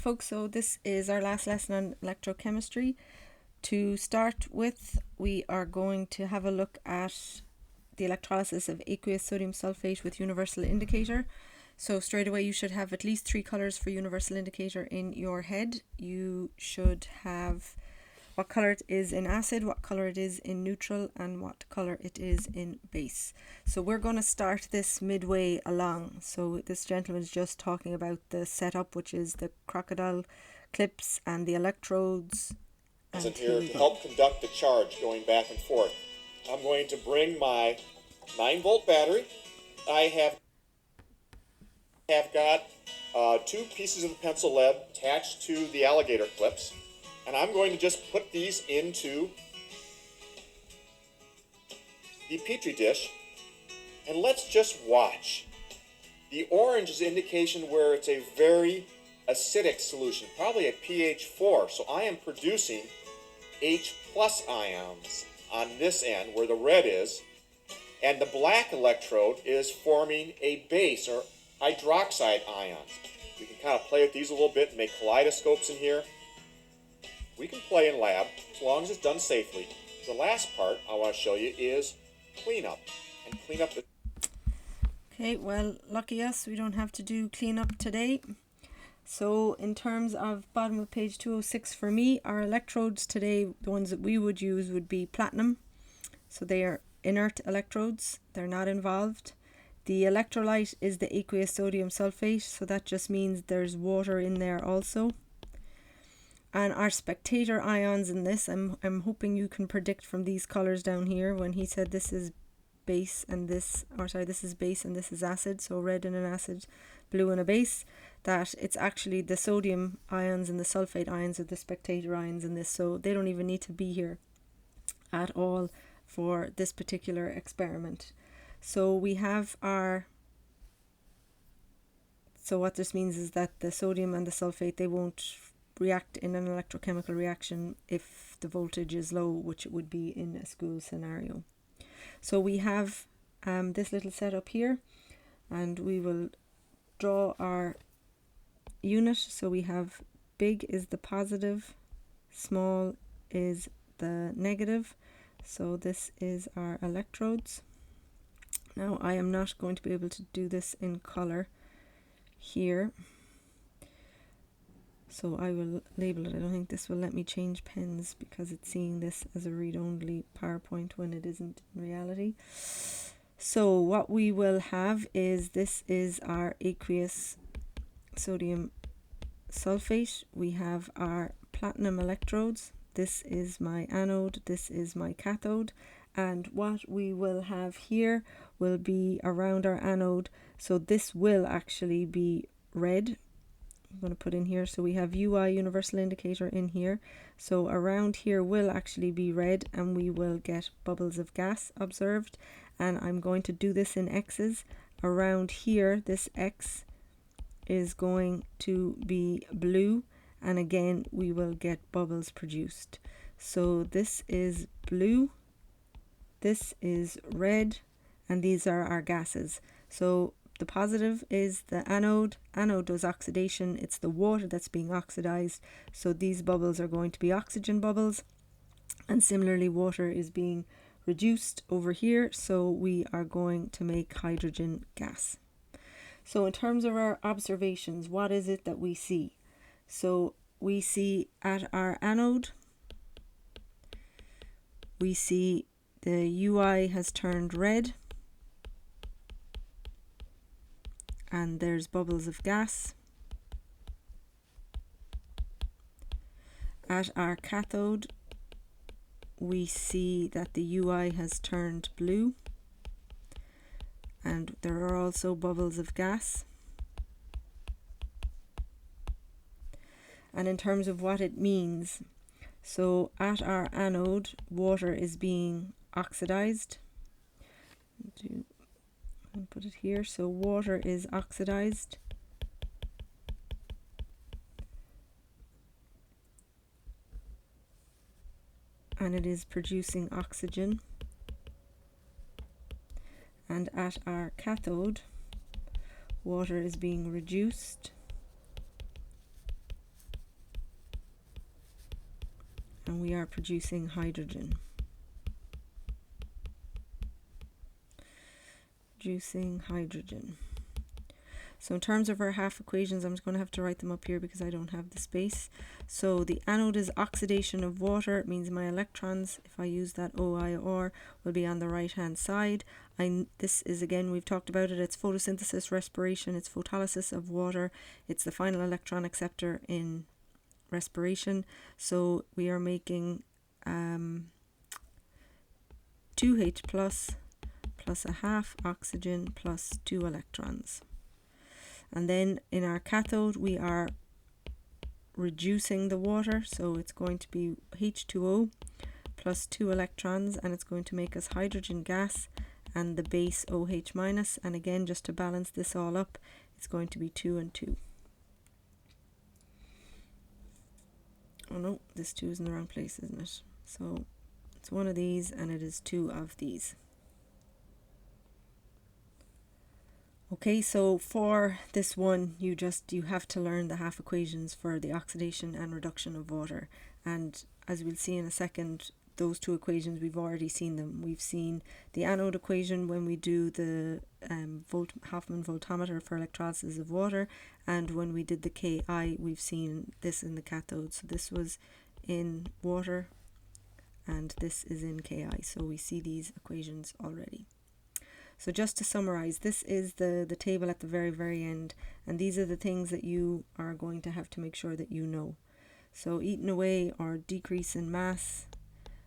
Folks, so this is our last lesson on electrochemistry. To start with, we are going to have a look at the electrolysis of aqueous sodium sulfate with universal indicator. So straight away you should have at least 3 colors for universal indicator in your head. You should have what color it is in acid, what color it is in neutral, and what color it is in base. So we're going to start this midway along. So this gentleman is just talking about the setup, which is the crocodile clips and the electrodes. And here to help conduct the charge going back and forth. I'm going to bring my 9-volt battery. I have got 2 pieces of the pencil lead attached to the alligator clips. And I'm going to just put these into the Petri dish, and let's just watch. The orange is an indication where it's a very acidic solution, probably a pH 4, so I am producing H plus ions on this end where the red is, and the black electrode is forming a base or hydroxide ions. We can kind of play with these a little bit and make kaleidoscopes in here. We can play in lab as long as it's done safely. The last part I want to show you is cleanup. And clean up the... Okay, well, lucky us, we don't have to do cleanup today. So in terms of bottom of page 206 for me, our electrodes today, the ones that we would use would be platinum. So they are inert electrodes, they're not involved. The electrolyte is the aqueous sodium sulfate, so that just means there's water in there also. And our spectator ions in this, I'm hoping you can predict from these colors down here when he said this is base and this, or sorry, this is base and this is acid, so red in an acid, blue in a base, that it's actually the sodium ions and the sulfate ions are the spectator ions in this, so they don't even need to be here at all for this particular experiment. So we have our, so what this means is that the sodium and the sulfate, they won't react in an electrochemical reaction if the voltage is low, which it would be in a school scenario. So we have this little setup here, and we will draw our unit. So we have big is the positive, small is the negative. So this is our electrodes. Now I am not going to be able to do this in color here, so I will label it. I don't think this will let me change pens because it's seeing this as a read-only PowerPoint when it isn't in reality. So what we will have is, this is our aqueous sodium sulfate. We have our platinum electrodes. This is my anode, this is my cathode. And what we will have here will be around our anode. So this will actually be red. I'm going to put in here, so we have UI, universal indicator, in here. So around here will actually be red, and we will get bubbles of gas observed. And I'm going to do this in X's. Around here, this X is going to be blue, and again we will get bubbles produced. So this is blue, this is red, and these are our gases. So the positive is the anode. Anode does oxidation. It's the water that's being oxidized. So these bubbles are going to be oxygen bubbles. And similarly, water is being reduced over here. So we are going to make hydrogen gas. So in terms of our observations, what is it that we see? So we see at our anode, we see the UI has turned red, and there's bubbles of gas. At our cathode, we see that the UI has turned blue, and there are also bubbles of gas. And in terms of what it means, so at our anode, water is being oxidized. And put it here, so water is oxidized, and it is producing oxygen. And at our cathode, water is being reduced, and we are producing hydrogen. So in terms of our half equations, I'm just going to have to write them up here because I don't have the space. So the anode is oxidation of water. It means my electrons, if I use that OIR, will be on the right hand side. This is, again, we've talked about it, it's photosynthesis, respiration, it's photolysis of water, it's the final electron acceptor in respiration. So we are making 2H plus a half oxygen plus 2 electrons. And then in our cathode we are reducing the water, so it's going to be H2O plus 2 electrons, and it's going to make us hydrogen gas and the base OH minus, and again, just to balance this all up, it's going to be 2 and 2. Oh no, this 2 is in the wrong place, isn't it? So it's one of these and it is 2 of these. Okay, so for this one, you have to learn the half equations for the oxidation and reduction of water. And as we'll see in a second, those two equations, we've already seen them. We've seen the anode equation when we do the Hoffman voltammeter for electrolysis of water, and when we did the Ki, we've seen this in the cathode. So this was in water, and this is in Ki. So we see these equations already. So just to summarize, this is the table at the very, very end, and these are the things that you are going to have to make sure that you know. So eaten away or decrease in mass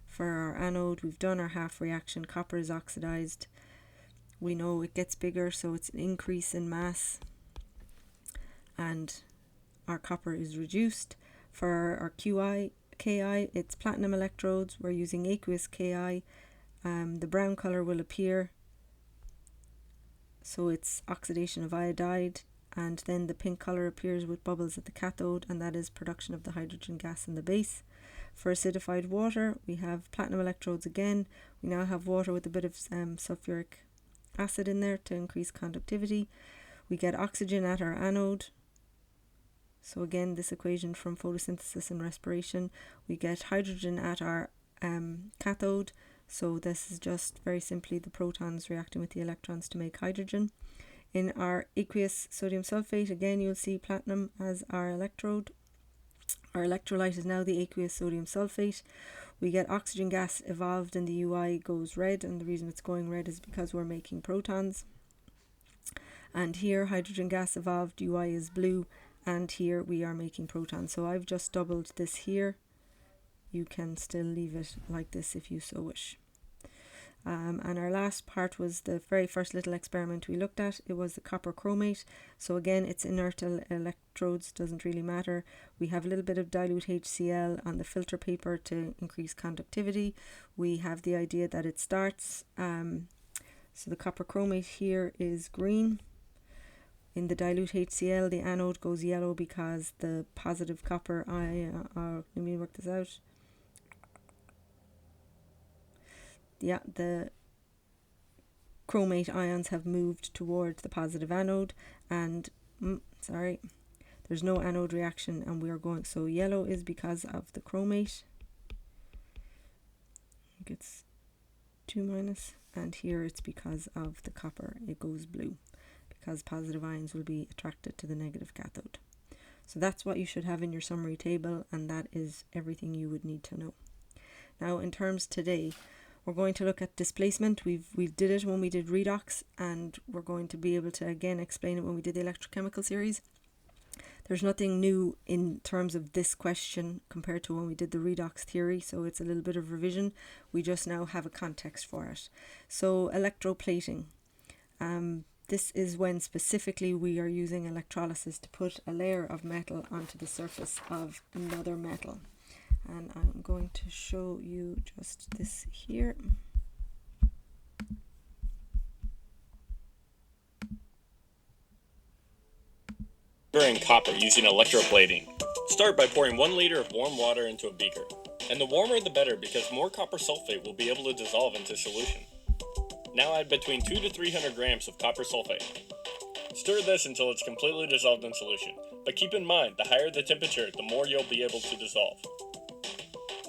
for our anode. We've done our half reaction. Copper is oxidized. We know it gets bigger, so it's an increase in mass, and our copper is reduced. For our Ki, it's platinum electrodes. We're using aqueous Ki. The brown color will appear, so it's oxidation of iodide, and then the pink color appears with bubbles at the cathode, and that is production of the hydrogen gas in the base. For acidified water, we have platinum electrodes again. We now have water with a bit of sulfuric acid in there to increase conductivity. We get oxygen at our anode. So again, this equation from photosynthesis and respiration. We get hydrogen at our cathode. So this is just very simply the protons reacting with the electrons to make hydrogen. In our aqueous sodium sulfate, again, you'll see platinum as our electrode. Our electrolyte is now the aqueous sodium sulfate. We get oxygen gas evolved, and the UI goes red, and the reason it's going red is because we're making protons. And here, hydrogen gas evolved, UI is blue, and here we are making protons. So I've just doubled this here. You can still leave it like this if you so wish. And our last part was the very first little experiment we looked at. It was the copper chromate. So again, it's inert electrodes, doesn't really matter. We have a little bit of dilute HCl on the filter paper to increase conductivity. We have the idea that it starts. So the copper chromate here is green. In the dilute HCl, the anode goes yellow because the positive copper let me work this out. Yeah, the chromate ions have moved towards the positive anode, and there's no anode reaction, and we are going, so yellow is because of the chromate. It gets 2 minus, and here it's because of the copper. It goes blue because positive ions will be attracted to the negative cathode. So that's what you should have in your summary table, and that is everything you would need to know. Now, in terms today, we're going to look at displacement. We did it when we did redox, and we're going to be able to again explain it when we did the electrochemical series. There's nothing new in terms of this question compared to when we did the redox theory, so it's a little bit of revision. We just now have a context for it. So electroplating. This is when specifically we are using electrolysis to put a layer of metal onto the surface of another metal. And I'm going to show you just this here. In copper using electroplating. Start by pouring 1 liter of warm water into a beaker. And the warmer the better, because more copper sulfate will be able to dissolve into solution. Now add between 2 to 300 grams of copper sulfate. Stir this until it's completely dissolved in solution, but keep in mind, the higher the temperature, the more you'll be able to dissolve.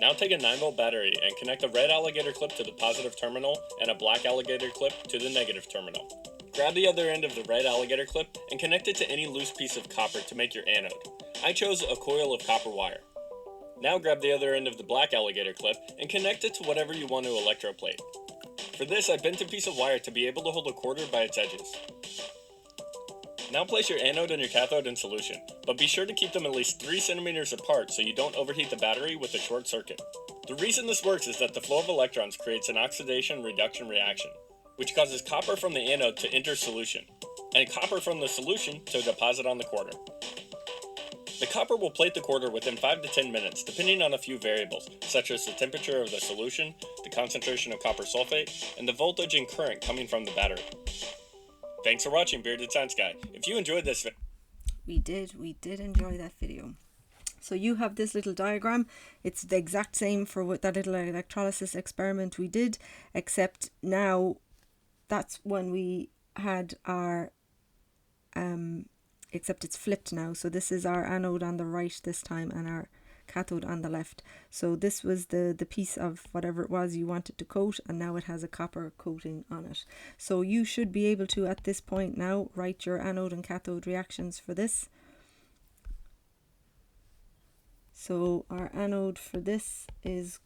Now take a 9-volt battery and connect a red alligator clip to the positive terminal and a black alligator clip to the negative terminal. Grab the other end of the red alligator clip and connect it to any loose piece of copper to make your anode. I chose a coil of copper wire. Now grab the other end of the black alligator clip and connect it to whatever you want to electroplate. For this, I bent a piece of wire to be able to hold a quarter by its edges. Now place your anode and your cathode in solution, but be sure to keep them at least 3 centimeters apart so you don't overheat the battery with a short circuit. The reason this works is that the flow of electrons creates an oxidation-reduction reaction, which causes copper from the anode to enter solution, and copper from the solution to deposit on the quarter. The copper will plate the quarter within 5 to 10 minutes, depending on a few variables, such as the temperature of the solution, the concentration of copper sulfate, and the voltage and current coming from the battery. Thanks for watching, Bearded Science Guy. If you enjoyed this video, We did enjoy that video. So you have this little diagram. It's the exact same for what that little electrolysis experiment we did, except now that's when we had our except it's flipped now. So this is our anode on the right this time and our cathode on the left. So this was the piece of whatever it was you wanted to coat, and now it has a copper coating on it. So you should be able to, at this point now, write your anode and cathode reactions for this. So our anode for this is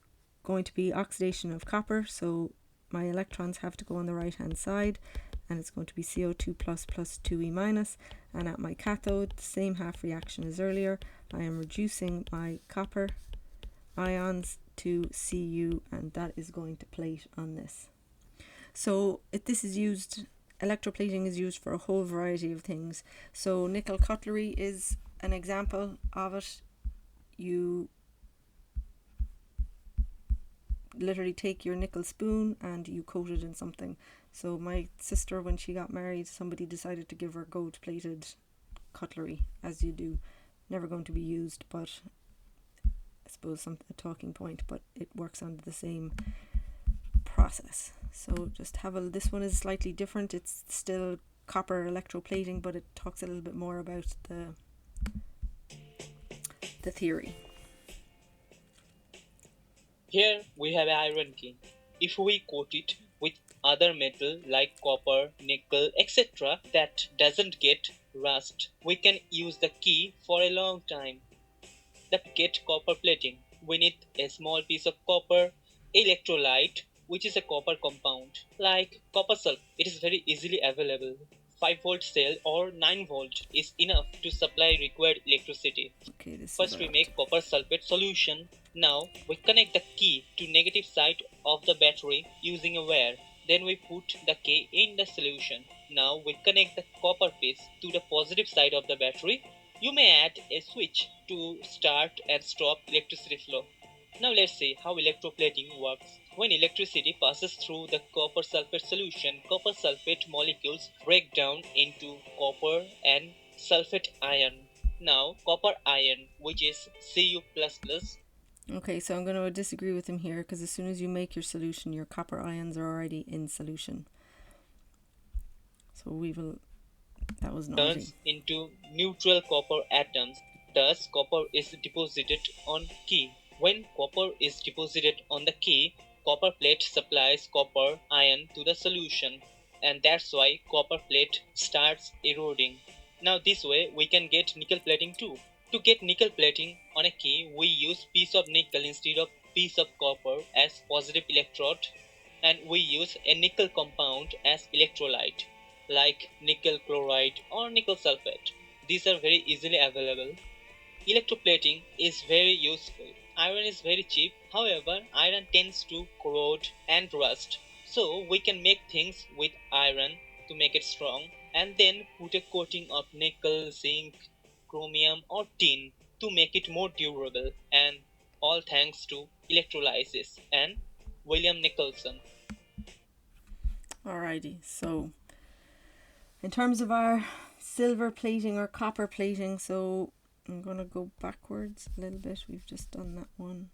going to be oxidation of copper, so my electrons have to go on the right hand side, and it's going to be CO2 plus 2E minus. And at my cathode, the same half reaction as earlier, I am reducing my copper ions to Cu, and that is going to plate on this. So this is used, electroplating is used for a whole variety of things. So nickel cutlery is an example of it. You literally take your nickel spoon and you coat it in something. So my sister, when she got married, somebody decided to give her gold plated cutlery, as you do. Never going to be used, but I suppose a talking point, but it works under the same process. So just have this one is slightly different. It's still copper electroplating, but it talks a little bit more about the theory. Here we have iron key. If we coat it with other metal like copper, nickel, etc. that doesn't get rust, we can use the key for a long time. To get copper plating, we need a small piece of copper, electrolyte, which is a copper compound, like copper sulfate. It is very easily available. 5-volt cell or 9-volt is enough to supply required electricity. Okay, First we make copper sulfate solution. Now we connect the key to negative side of the battery using a wire. Then we put the key in the solution. Now we connect the copper piece to the positive side of the battery. You may add a switch to start and stop electricity flow. Now let's see how electroplating works. When electricity passes through the copper sulfate solution, copper sulfate molecules break down into copper and sulfate ion. Now copper ion, which is Cu++. Okay, so I'm going to disagree with him here, because as soon as you make your solution, your copper ions are already in solution. So that was naughty. Turns into neutral copper atoms. Thus, copper is deposited on key. When copper is deposited on the key, copper plate supplies copper ion to the solution, and that's why copper plate starts eroding. Now this way we can get nickel plating too. To get nickel plating on a key, we use piece of nickel instead of piece of copper as positive electrode, and we use a nickel compound as electrolyte, like nickel chloride or nickel sulfate. These are very easily available. Electroplating is very useful. Iron is very cheap, however, iron tends to corrode and rust. So we can make things with iron to make it strong, and then put a coating of nickel, zinc, chromium or tin to make it more durable, and all thanks to electrolysis and William Nicholson. Alrighty, so in terms of our silver plating or copper plating, so I'm going to go backwards a little bit. We've just done that one.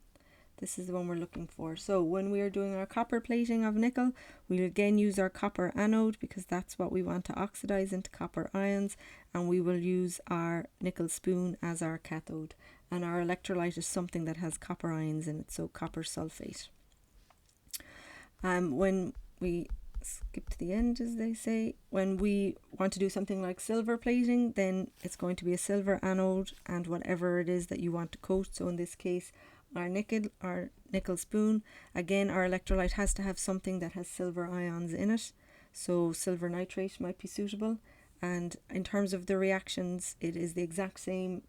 This is the one we're looking for. So when we are doing our copper plating of nickel, we'll again use our copper anode, because that's what we want to oxidize into copper ions, and we will use our nickel spoon as our cathode. and our electrolyte is something that has copper ions in it, so copper sulfate. When we skip to the end, as they say, when we want to do something like silver plating, then it's going to be a silver anode and whatever it is that you want to coat. So in this case, our nickel spoon, again, our electrolyte has to have something that has silver ions in it, so silver nitrate might be suitable. And in terms of the reactions, it is the exact same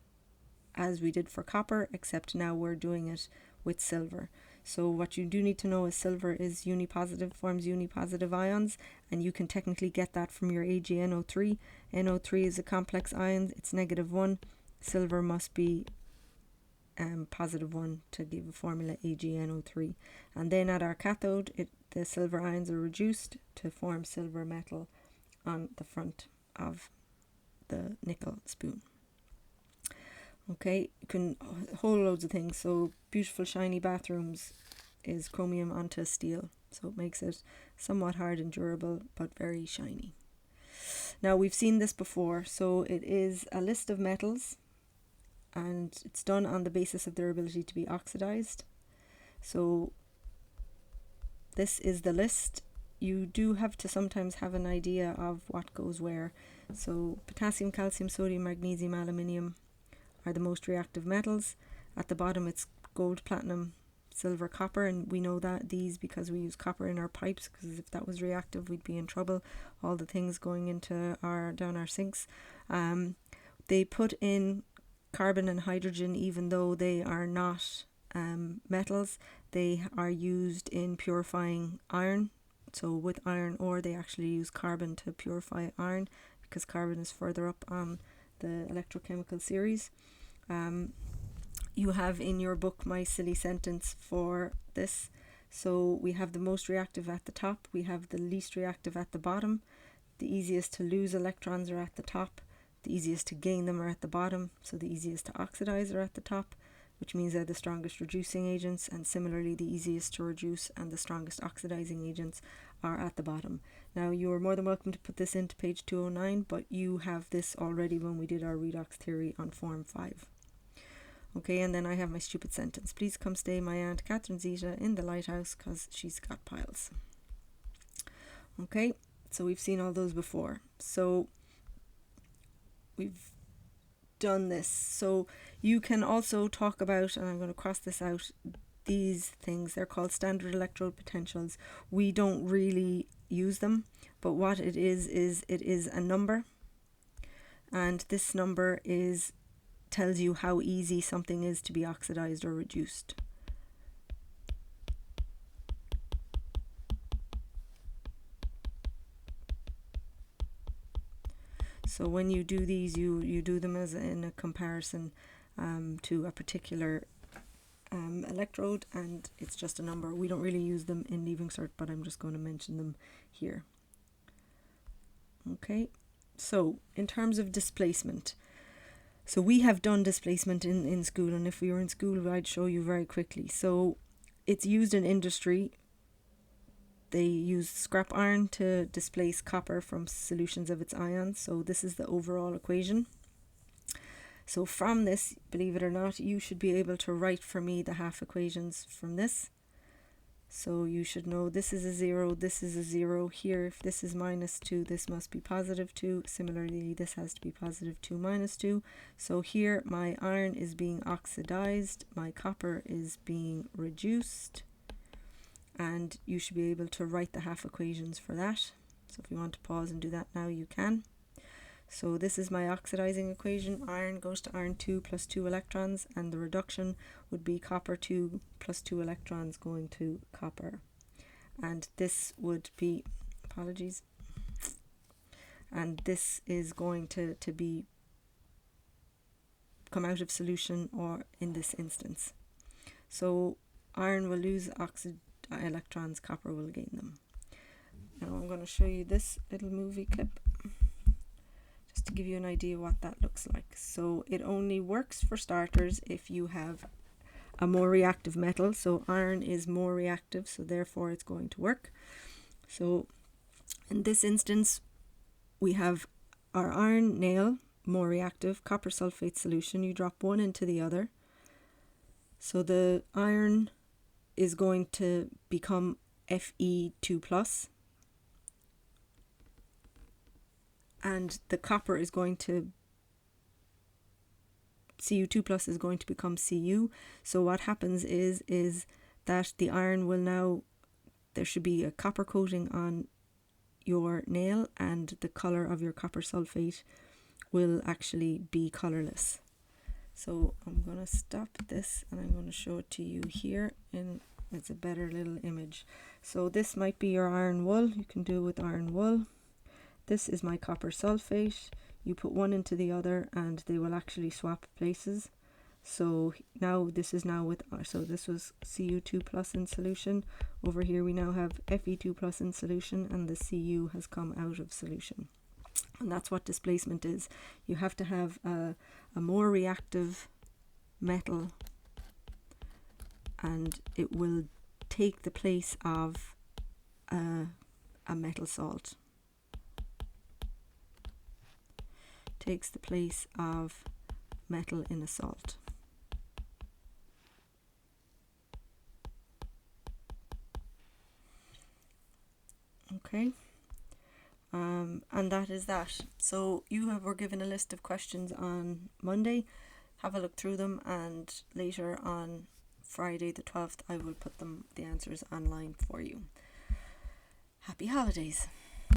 as we did for copper, except now we're doing it with silver. So what you do need to know is silver is unipositive, forms unipositive ions, and you can technically get that from your AgNO3. NO3 is a complex ion, it's -1. Silver must be +1 to give a formula AgNO3. And then at our cathode, the silver ions are reduced to form silver metal on the front of the nickel spoon. Okay, you can whole loads of things. So beautiful shiny bathrooms is chromium onto steel, so it makes it somewhat hard and durable but very shiny. Now we've seen this before, so it is a list of metals and it's done on the basis of their ability to be oxidized. So this is the list. You do have to sometimes have an idea of what goes where. So potassium, calcium, sodium, magnesium, aluminium are the most reactive metals. At the bottom it's gold, platinum, silver, copper, and we know that these because we use copper in our pipes, because if that was reactive we'd be in trouble. All the things going into down our sinks. They put in carbon and hydrogen even though they are not metals. They are used in purifying iron. So with iron ore they actually use carbon to purify iron because carbon is further up on the electrochemical series. You have in your book my silly sentence for this. So we have the most reactive at the top, we have the least reactive at the bottom. The easiest to lose electrons are at the top, the easiest to gain them are at the bottom, so the easiest to oxidize are at the top, which means they're the strongest reducing agents, and similarly the easiest to reduce and the strongest oxidizing agents are at the bottom. Now you are more than welcome to put this into page 209, but you have this already when we did our redox theory on form 5. Okay, and then I have my stupid sentence. Please come stay my Aunt Catherine Zeta in the lighthouse because she's got piles. Okay, so we've seen all those before. So we've done this. So you can also talk about, and I'm going to cross this out, these things. They're called standard electrode potentials. We don't really use them, but what it is it is a number, and this number tells you how easy something is to be oxidized or reduced. So when you do these, you do them as in a comparison to a particular electrode, and it's just a number. We don't really use them in Leaving Cert, but I'm just going to mention them here. Okay, so in terms of displacement, so we have done displacement in school, and if we were in school I'd show you very quickly. So it's used in industry. They use scrap iron to displace copper from solutions of its ions. So this is the overall equation. So from this, believe it or not, you should be able to write for me the half equations from this. So you should know this is a 0, this is a 0. Here, if this is -2, this must be +2. Similarly, this has to be +2 -2. So here my iron is being oxidized, my copper is being reduced, and you should be able to write the half equations for that. So if you want to pause and do that now, you can. So this is my oxidizing equation. Iron goes to iron 2 plus 2 electrons, and the reduction would be copper 2 plus 2 electrons going to copper. And this would be, apologies, and this is going to be come out of solution, or in this instance. So iron will lose electrons, copper will gain them. Now I'm going to show you this little movie clip to give you an idea what that looks like. So it only works for starters if you have a more reactive metal. So iron is more reactive, so therefore it's going to work. So in this instance we have our iron nail, more reactive, copper sulfate solution. You drop one into the other, So the iron is going to become Fe2 plus, and the copper is going to, Cu2 plus is going to become Cu. So what happens is that the iron will now, there should be a copper coating on your nail, and the color of your copper sulfate will actually be colorless. So I'm going to stop this and I'm going to show it to you here, and it's a better little image. So this might be your iron wool. You can do it with iron wool. This is my copper sulfate. You put one into the other and they will actually swap places. So now this is now with, so this was Cu2 plus in solution. Over here we now have Fe2 plus in solution, and the Cu has come out of solution. And that's what displacement is. You have to have a more reactive metal, and it will take the place of a metal salt. Takes the place of metal in a salt. Okay, and that is that. So you were given a list of questions on Monday. Have a look through them, and later on Friday the 12th I will put the answers online for you. Happy holidays.